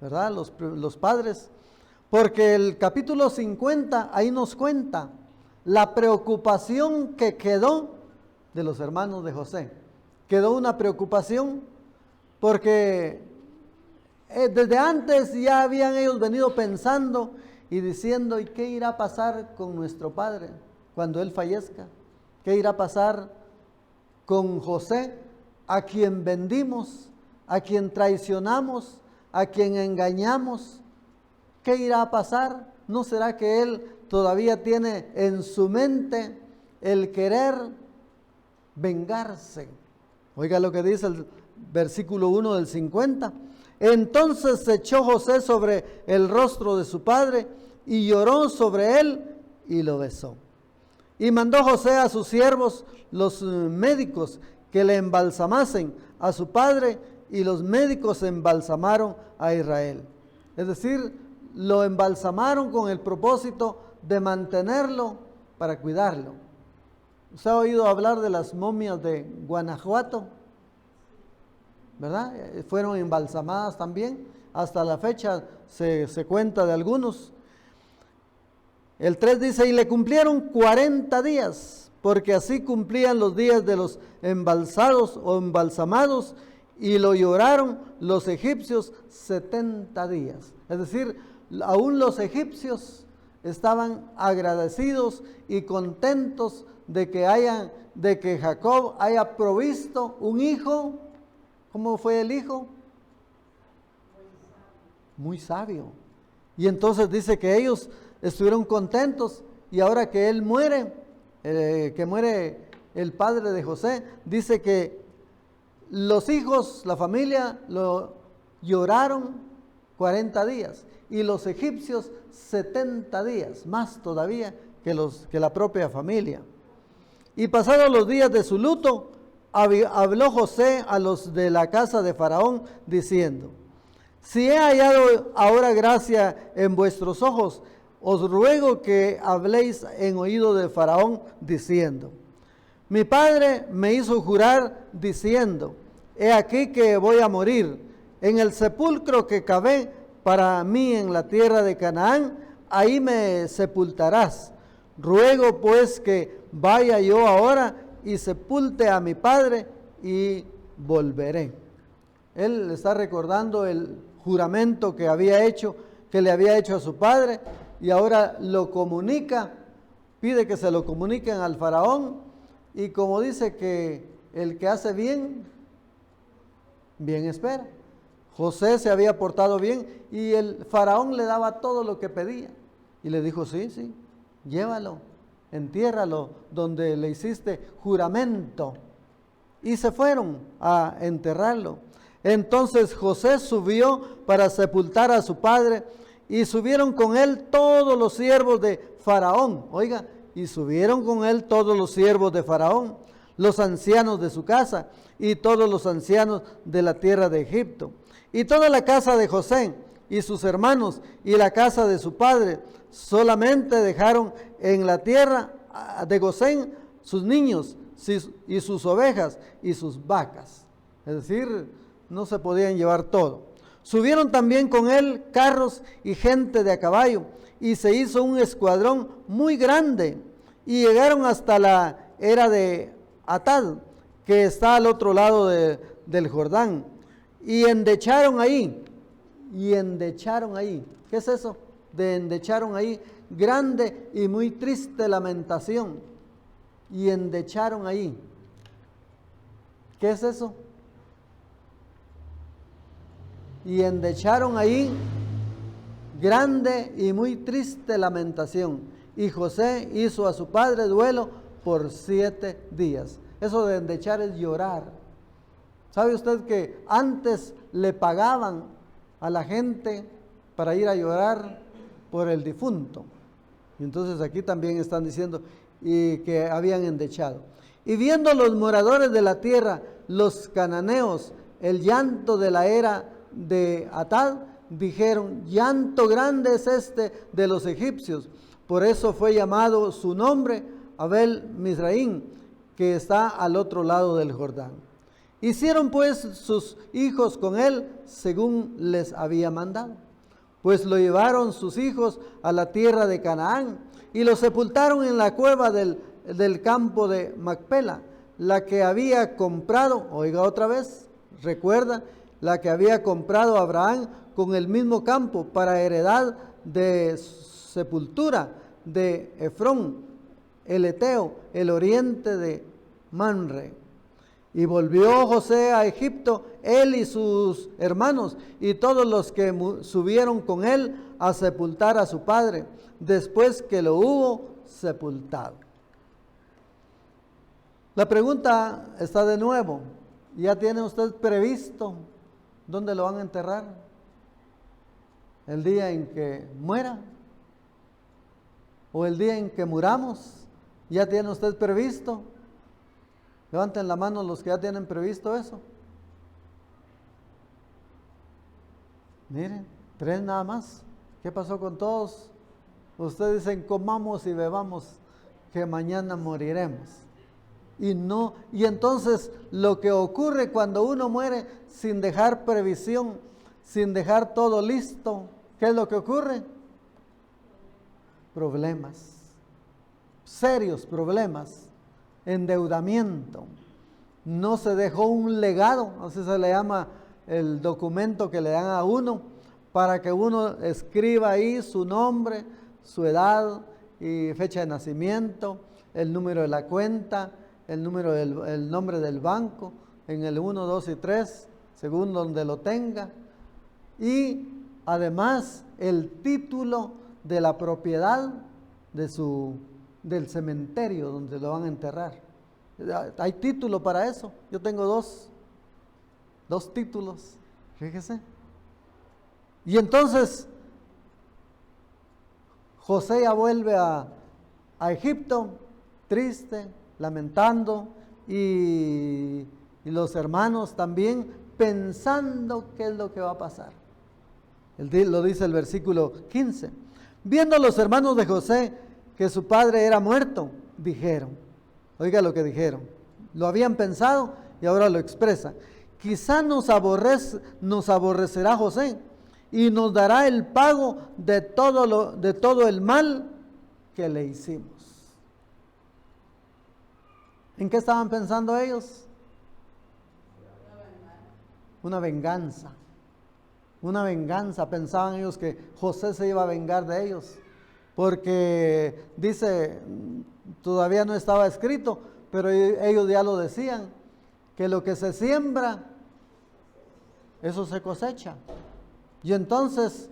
¿verdad? Los padres. Porque el capítulo 50 ahí nos cuenta la preocupación que quedó de los hermanos de José. Quedó una preocupación porque desde antes ya habían ellos venido pensando y diciendo, ¿y qué irá a pasar con nuestro padre cuando él fallezca? ¿Qué irá a pasar con José, a quien vendimos, a quien traicionamos, a quien engañamos? ¿Qué irá a pasar? ¿No será que él todavía tiene en su mente el querer vengarse? Oiga lo que dice el versículo 1 del 50. Entonces se echó José sobre el rostro de su padre y lloró sobre él y lo besó. Y mandó José a sus siervos, los médicos, que le embalsamasen a su padre, y los médicos embalsamaron a Israel. Es decir, lo embalsamaron con el propósito de mantenerlo para cuidarlo. ¿Usted ha oído hablar de las momias de Guanajuato? ¿Verdad? Fueron embalsamadas también. Hasta la fecha se cuenta de algunos. El 3 dice, y le cumplieron 40 días, porque así cumplían los días de los embalsados o embalsamados, y lo lloraron los egipcios 70 días. Es decir, aún los egipcios estaban agradecidos y contentos de que Jacob haya provisto un hijo. ¿Cómo fue el hijo? Muy sabio. Y entonces dice que ellos estuvieron contentos, y ahora que él muere, que muere el padre de José, dice que los hijos, la familia, lo lloraron 40 días. Y los egipcios 70 días, más todavía que la propia familia. Y pasados los días de su luto, habló José a los de la casa de Faraón, diciendo, si he hallado ahora gracia en vuestros ojos, os ruego que habléis en oído de Faraón, diciendo, mi padre me hizo jurar, diciendo, he aquí que voy a morir. En el sepulcro que cavé para mí en la tierra de Canaán, ahí me sepultarás. Ruego pues que vaya yo ahora y sepulte a mi padre y volveré. Él está recordando el juramento que había hecho, que le había hecho a su padre, y ahora lo comunica, pide que se lo comuniquen al faraón, y como dice que el que hace bien, bien espera. José se había portado bien y el faraón le daba todo lo que pedía. Y le dijo, sí, llévalo, entiérralo donde le hiciste juramento. Y se fueron a enterrarlo. Entonces José subió para sepultar a su padre y subieron con él todos los siervos de Faraón. Oiga, y subieron con él todos los siervos de Faraón, los ancianos de su casa y todos los ancianos de la tierra de Egipto. Y toda la casa de José y sus hermanos y la casa de su padre, solamente dejaron en la tierra de Gosén sus niños y sus ovejas y sus vacas. Es decir, no se podían llevar todo. Subieron también con él carros y gente de a caballo, y se hizo un escuadrón muy grande, y llegaron hasta la era de Atad, que está al otro lado del Jordán, y endecharon ahí. ¿Qué es eso? De endecharon ahí, grande y muy triste lamentación. Y endecharon ahí. ¿Qué es eso? Y endecharon ahí, grande y muy triste lamentación. Y José hizo a su padre duelo por 7 días. Eso de endechar es llorar. ¿Sabe usted que antes le pagaban a la gente para ir a llorar por el difunto? Y entonces aquí también están diciendo y que habían endechado. Y viendo los moradores de la tierra, los cananeos, el llanto de la era de Atad, dijeron, llanto grande es este de los egipcios. Por eso fue llamado su nombre Abel Mizraim, que está al otro lado del Jordán. Hicieron pues sus hijos con él según les había mandado. Pues lo llevaron sus hijos a la tierra de Canaán y lo sepultaron en la cueva del campo de Macpela, la que había comprado, oiga otra vez, recuerda, la que había comprado Abraham con el mismo campo para heredad de sepultura de Efrón, el Eteo, el oriente de Manre. Y volvió José a Egipto, él y sus hermanos, y todos los que subieron con él a sepultar a su padre, después que lo hubo sepultado. La pregunta está de nuevo, ¿ya tiene usted previsto dónde lo van a enterrar? ¿El día en que muera? ¿O el día en que muramos? ¿Ya tiene usted previsto? Levanten la mano los que ya tienen previsto eso. Miren, 3 nada más. ¿Qué pasó con todos? Ustedes dicen, comamos y bebamos, que mañana moriremos. Y entonces lo que ocurre cuando uno muere sin dejar previsión, sin dejar todo listo, ¿qué es lo que ocurre? Problemas, serios problemas. Endeudamiento, no se dejó un legado, así se le llama el documento que le dan a uno, para que uno escriba ahí su nombre, su edad y fecha de nacimiento, el número de la cuenta, el nombre del banco, en el 1, 2 y 3, según donde lo tenga, y además el título de la propiedad del cementerio donde lo van a enterrar. Hay título para eso. Yo tengo dos títulos, fíjese. Y entonces José ya vuelve a Egipto, triste, lamentando, y los hermanos también pensando qué es lo que va a pasar. Lo dice el versículo 15. Viendo los hermanos de José que su padre era muerto, dijeron, oiga lo que dijeron, lo habían pensado y ahora lo expresan, quizá nos aborrecerá José y nos dará el pago de todo el mal que le hicimos. ¿En qué estaban pensando ellos? Una venganza. Una venganza. Pensaban ellos que José se iba a vengar de ellos. Porque dice, todavía no estaba escrito, pero ellos ya lo decían, que lo que se siembra, eso se cosecha. Y entonces,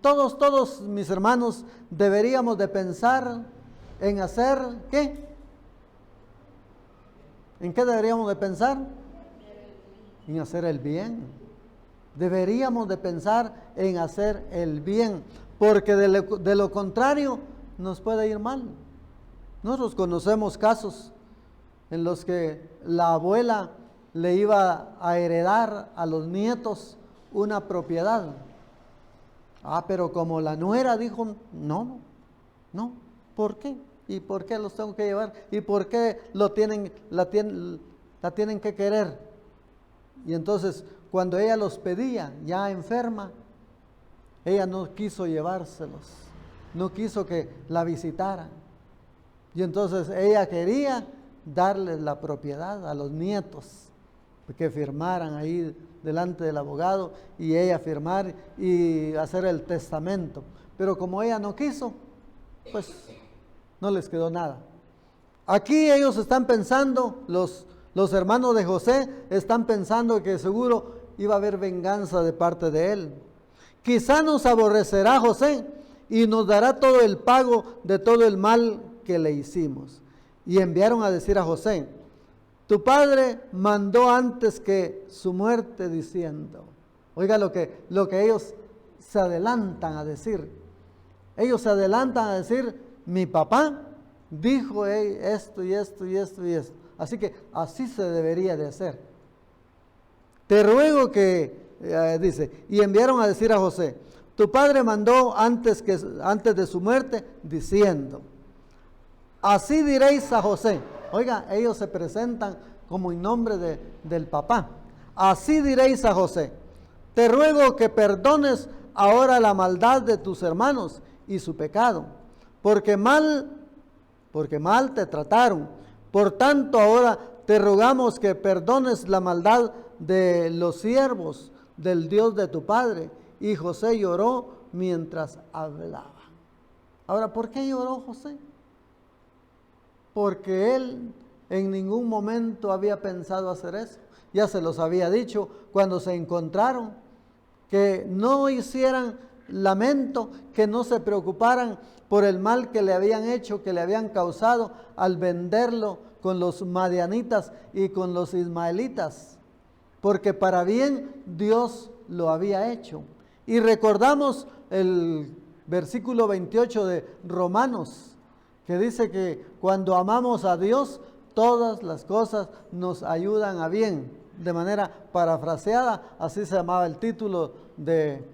todos mis hermanos, deberíamos de pensar en hacer, ¿qué? ¿En qué deberíamos de pensar? En hacer el bien. Deberíamos de pensar en hacer el bien, porque de lo contrario nos puede ir mal. Nosotros conocemos casos en los que la abuela le iba a heredar a los nietos una propiedad. Pero como la nuera dijo, no, ¿por qué? ¿Y por qué los tengo que llevar? ¿Y por qué la tienen que querer? Y entonces, cuando ella los pedía, ya enferma, ella no quiso llevárselos, no quiso que la visitaran. Y entonces ella quería darles la propiedad a los nietos, que firmaran ahí delante del abogado y ella firmar y hacer el testamento. Pero como ella no quiso, pues no les quedó nada. Aquí ellos están pensando, los hermanos de José están pensando que seguro iba a haber venganza de parte de él. Quizá nos aborrecerá José y nos dará todo el pago de todo el mal que le hicimos. Y enviaron a decir a José, tu padre mandó antes que su muerte diciendo. Oiga lo que ellos se adelantan a decir. Ellos se adelantan a decir, mi papá dijo esto y esto y esto y esto. Así que así se debería de hacer. Te ruego que, dice, y enviaron a decir a José, tu padre mandó antes de su muerte diciendo, así diréis a José. Oiga, ellos se presentan como en nombre del papá. Así diréis a José, te ruego que perdones ahora la maldad de tus hermanos y su pecado, porque mal te trataron. Por tanto, ahora te rogamos que perdones la maldad de los siervos del Dios de tu padre. Y José lloró mientras hablaba. Ahora, ¿por qué lloró José? Porque él en ningún momento había pensado hacer eso. Ya se los había dicho cuando se encontraron, que no hicieran lamento, que no se preocuparan por el mal que le habían hecho, que le habían causado al venderlo con los madianitas y con los ismaelitas, porque para bien Dios lo había hecho. Y recordamos el versículo 28 de Romanos, que dice que cuando amamos a Dios, todas las cosas nos ayudan a bien. De manera parafraseada, así se llamaba el título de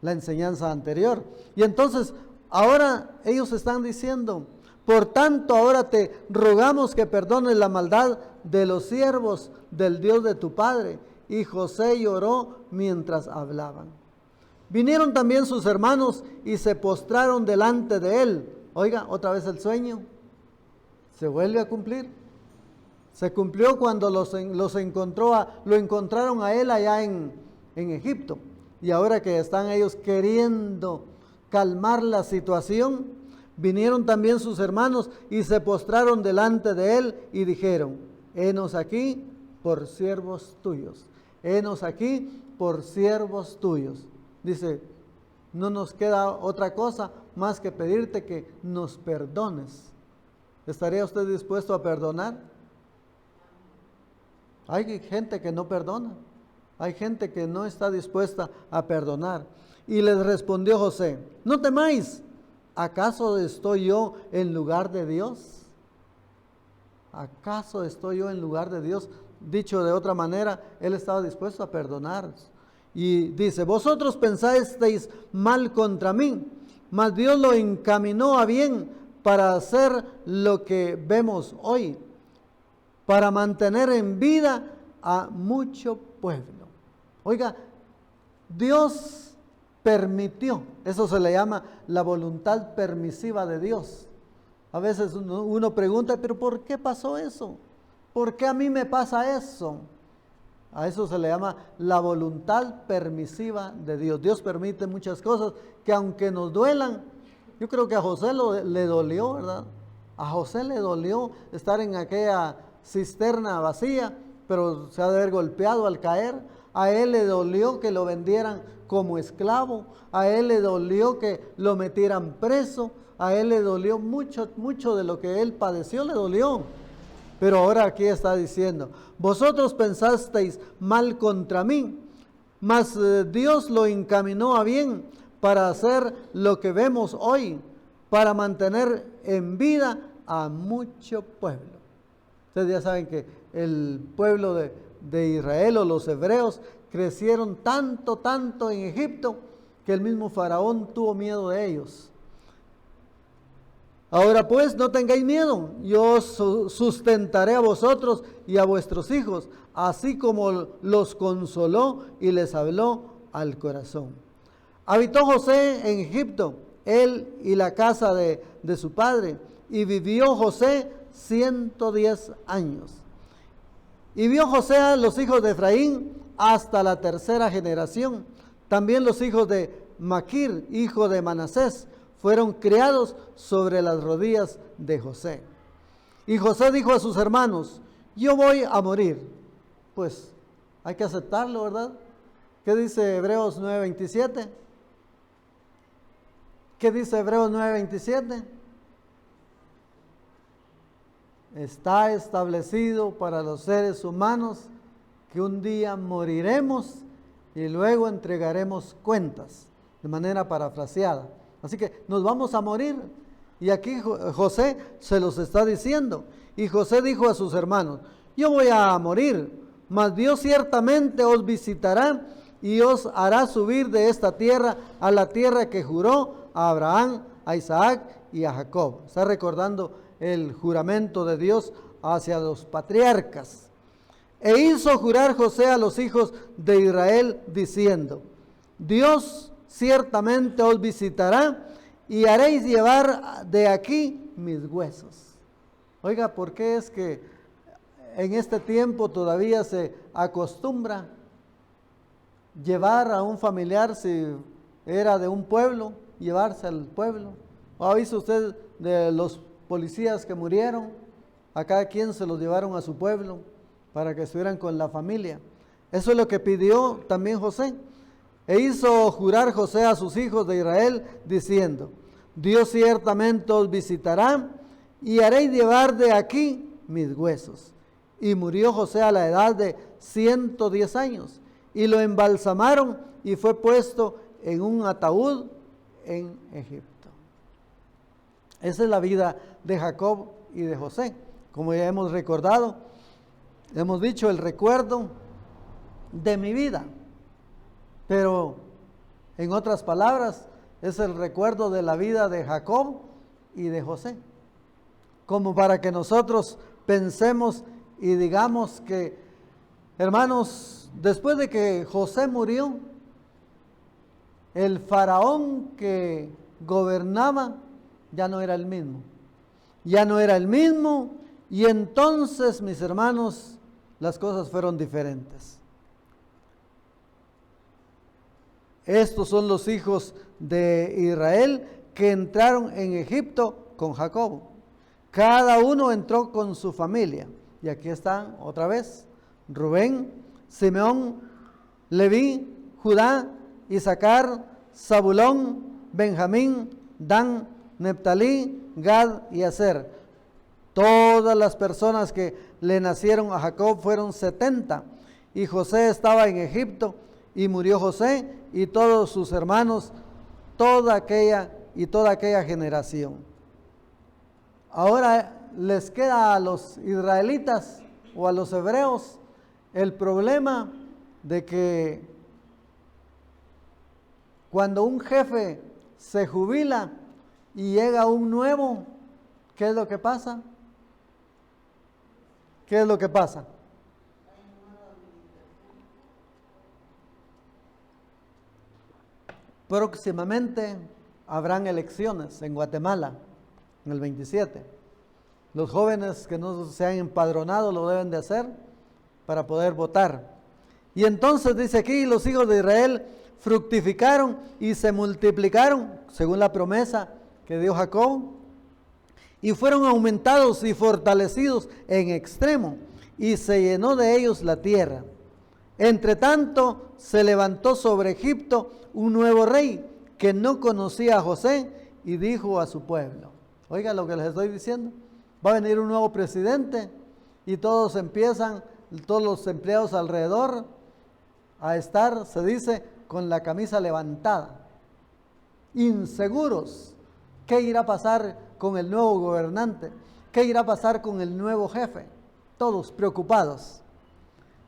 la enseñanza anterior. Y entonces, ahora ellos están diciendo, por tanto, ahora te rogamos que perdones la maldad de los siervos del Dios de tu padre. Y José lloró mientras hablaban. Vinieron también sus hermanos y se postraron delante de él. Oiga, otra vez el sueño se vuelve a cumplir. Se cumplió cuando lo encontraron a él allá en Egipto. Y ahora que están ellos queriendo calmar la situación, vinieron también sus hermanos y se postraron delante de él y dijeron, henos aquí por siervos tuyos. Henos aquí por siervos tuyos. Dice, no nos queda otra cosa más que pedirte que nos perdones. ¿Estaría usted dispuesto a perdonar? Hay gente que no perdona. Hay gente que no está dispuesta a perdonar. Y les respondió José, no temáis, ¿acaso estoy yo en lugar de Dios? ¿Acaso estoy yo en lugar de Dios? Dicho de otra manera, él estaba dispuesto a perdonar. Y dice, vosotros pensasteis mal contra mí, mas Dios lo encaminó a bien para hacer lo que vemos hoy, para mantener en vida a mucho pueblo. Oiga, Dios permitió, eso se le llama la voluntad permisiva de Dios. A veces uno pregunta, pero ¿por qué pasó eso? ¿Por qué a mí me pasa eso? A eso se le llama la voluntad permisiva de Dios. Dios permite muchas cosas que aunque nos duelan, yo creo que a José le dolió, ¿verdad? A José le dolió estar en aquella cisterna vacía, pero se ha de haber golpeado al caer. A él le dolió que lo vendieran como esclavo. A él le dolió que lo metieran preso. A él le dolió mucho, mucho de lo que él padeció, le dolió. Pero ahora aquí está diciendo, vosotros pensasteis mal contra mí, mas Dios lo encaminó a bien para hacer lo que vemos hoy, para mantener en vida a mucho pueblo. Ustedes ya saben que el pueblo de Israel o los hebreos crecieron tanto, tanto en Egipto, que el mismo faraón tuvo miedo de ellos. Ahora pues no tengáis miedo, yo os sustentaré a vosotros y a vuestros hijos, así como los consoló y les habló al corazón. Habitó José en Egipto, él y la casa de su padre, y vivió José 110 años. Y vio José a los hijos de Efraín hasta la tercera generación. También los hijos de Maquir, hijo de Manasés, fueron criados sobre las rodillas de José. Y José dijo a sus hermanos, yo voy a morir. Pues hay que aceptarlo, ¿verdad? ¿Qué dice Hebreos 9:27? ¿Qué dice Hebreos 9:27? Está establecido para los seres humanos que un día moriremos y luego entregaremos cuentas, de manera parafraseada. Así que nos vamos a morir. Y aquí José se los está diciendo. Y José dijo a sus hermanos, yo voy a morir, mas Dios ciertamente os visitará y os hará subir de esta tierra a la tierra que juró a Abraham, a Isaac y a Jacob. Está recordando el juramento de Dios hacia los patriarcas. E hizo jurar José a los hijos de Israel diciendo, Dios ciertamente os visitará y haréis llevar de aquí mis huesos. Oiga, ¿por qué es que en este tiempo todavía se acostumbra llevar a un familiar, si era de un pueblo, llevarse al pueblo? ¿O ha visto usted de los policías que murieron? A cada quien se los llevaron a su pueblo para que estuvieran con la familia. Eso es lo que pidió también José. E hizo jurar José a sus hijos de Israel, diciendo, Dios ciertamente os visitará y haréis llevar de aquí mis huesos. Y murió José a la edad de 110 años, y lo embalsamaron y fue puesto en un ataúd en Egipto. Esa es la vida de Jacob y de José. Como ya hemos recordado, hemos dicho el recuerdo de mi vida. Pero, en otras palabras, es el recuerdo de la vida de Jacob y de José. Como para que nosotros pensemos y digamos que, hermanos, después de que José murió, el faraón que gobernaba ya no era el mismo. Ya no era el mismo, y entonces, mis hermanos, las cosas fueron diferentes. Estos son los hijos de Israel que entraron en Egipto con Jacob. Cada uno entró con su familia. Y aquí están otra vez: Rubén, Simeón, Leví, Judá, Isaacar, Zabulón, Benjamín, Dan, Neftalí, Gad y Aser. Todas las personas que le nacieron a Jacob fueron 70. Y José estaba en Egipto, y murió José y todos sus hermanos, toda aquella generación. Ahora les queda a los israelitas o a los hebreos el problema de que cuando un jefe se jubila y llega un nuevo, ¿qué es lo que pasa? ¿Qué es lo que pasa? próximamente habrán elecciones en Guatemala, en el 27. Los jóvenes que no se han empadronado lo deben de hacer para poder votar. Y entonces dice aquí, los hijos de Israel fructificaron y se multiplicaron, según la promesa que dio Jacob, y fueron aumentados y fortalecidos en extremo, y se llenó de ellos la tierra. Entre tanto, se levantó sobre Egipto un nuevo rey que no conocía a José y dijo a su pueblo, oiga lo que les estoy diciendo, va a venir un nuevo presidente y todos empiezan, todos los empleados alrededor a estar, se dice, con la camisa levantada, inseguros. ¿Qué irá a pasar con el nuevo gobernante? ¿Qué irá a pasar con el nuevo jefe? Todos preocupados.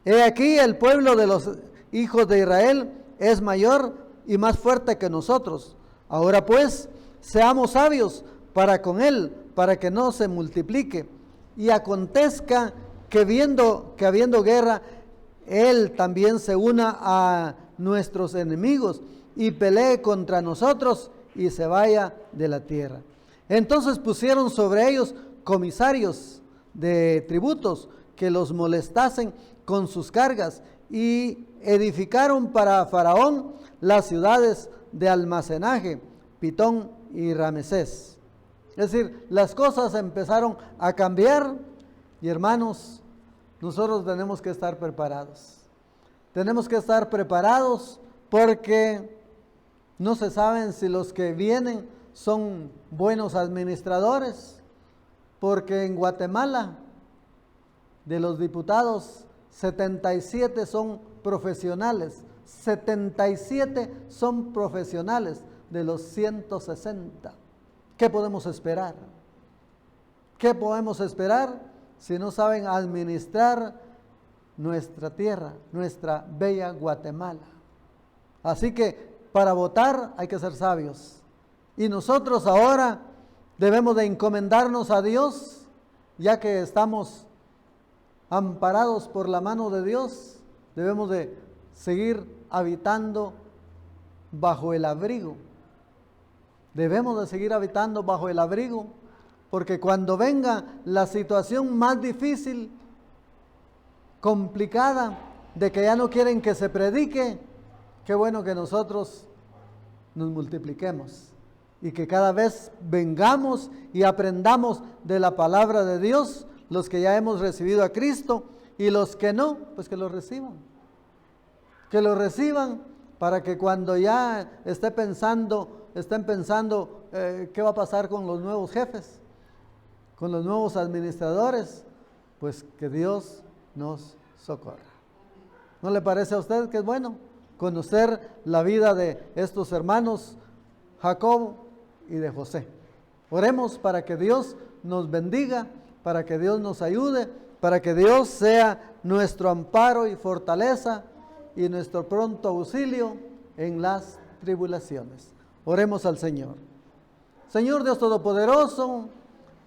He aquí el pueblo de los hijos de Israel es mayor y más fuerte que nosotros. Ahora pues, seamos sabios para con él, para que no se multiplique. Y acontezca que habiendo guerra, él también se una a nuestros enemigos y pelee contra nosotros y se vaya de la tierra. Entonces pusieron sobre ellos comisarios de tributos que los molestasen con sus cargas y edificaron para Faraón las ciudades de almacenaje, Pitón y Ramesés. Es decir, las cosas empezaron a cambiar y hermanos, nosotros tenemos que estar preparados. Tenemos que estar preparados porque no se saben si los que vienen son buenos administradores, porque en Guatemala de los diputados 77 son profesionales, 77 son profesionales de los 160. ¿Qué podemos esperar? ¿Qué podemos esperar si no saben administrar nuestra tierra, nuestra bella Guatemala? Así que para votar hay que ser sabios. Y nosotros ahora debemos de encomendarnos a Dios, ya que estamos amparados por la mano de Dios, debemos de seguir habitando bajo el abrigo. Debemos de seguir habitando bajo el abrigo, porque cuando venga la situación más difícil, complicada, de que ya no quieren que se predique, qué bueno que nosotros nos multipliquemos y que cada vez vengamos y aprendamos de la palabra de Dios, los que ya hemos recibido a Cristo, y los que no, pues que lo reciban. Que lo reciban para que cuando ya estén pensando qué va a pasar con los nuevos jefes, con los nuevos administradores, pues que Dios nos socorra. ¿No le parece a usted que es bueno conocer la vida de estos hermanos, Jacob y de José? Oremos para que Dios nos bendiga, para que Dios nos ayude, para que Dios sea nuestro amparo y fortaleza y nuestro pronto auxilio en las tribulaciones. Oremos al Señor. Señor Dios Todopoderoso,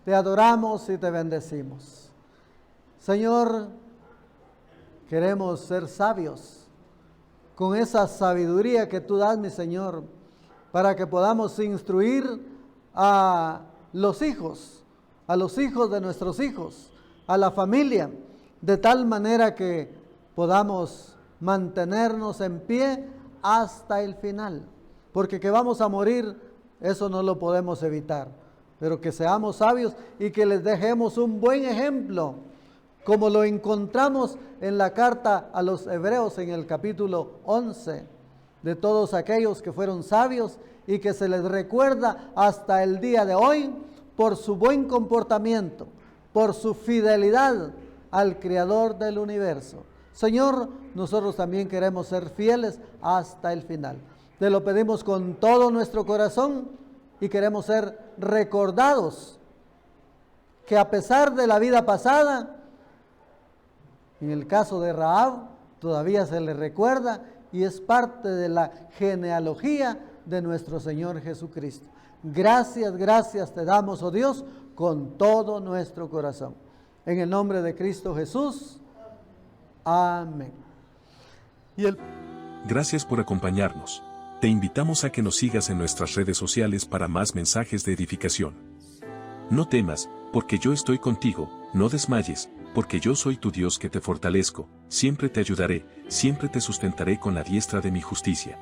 te adoramos y te bendecimos. Señor, queremos ser sabios con esa sabiduría que tú das, mi Señor, para que podamos instruir a los hijos de nuestros hijos, a la familia, de tal manera que podamos mantenernos en pie hasta el final. Porque que vamos a morir, eso no lo podemos evitar. Pero que seamos sabios y que les dejemos un buen ejemplo, como lo encontramos en la carta a los Hebreos en el capítulo 11, de todos aquellos que fueron sabios y que se les recuerda hasta el día de hoy por su buen comportamiento, por su fidelidad al Creador del universo. Señor, nosotros también queremos ser fieles hasta el final. Te lo pedimos con todo nuestro corazón y queremos ser recordados que a pesar de la vida pasada, en el caso de Rahab, todavía se le recuerda y es parte de la genealogía de nuestro Señor Jesucristo. Gracias, gracias te damos, oh Dios, con todo nuestro corazón. En el nombre de Cristo Jesús. Amén. Gracias por acompañarnos. Te invitamos a que nos sigas en nuestras redes sociales para más mensajes de edificación. No temas, porque yo estoy contigo, no desmayes, porque yo soy tu Dios que te fortalezco, siempre te ayudaré, siempre te sustentaré con la diestra de mi justicia.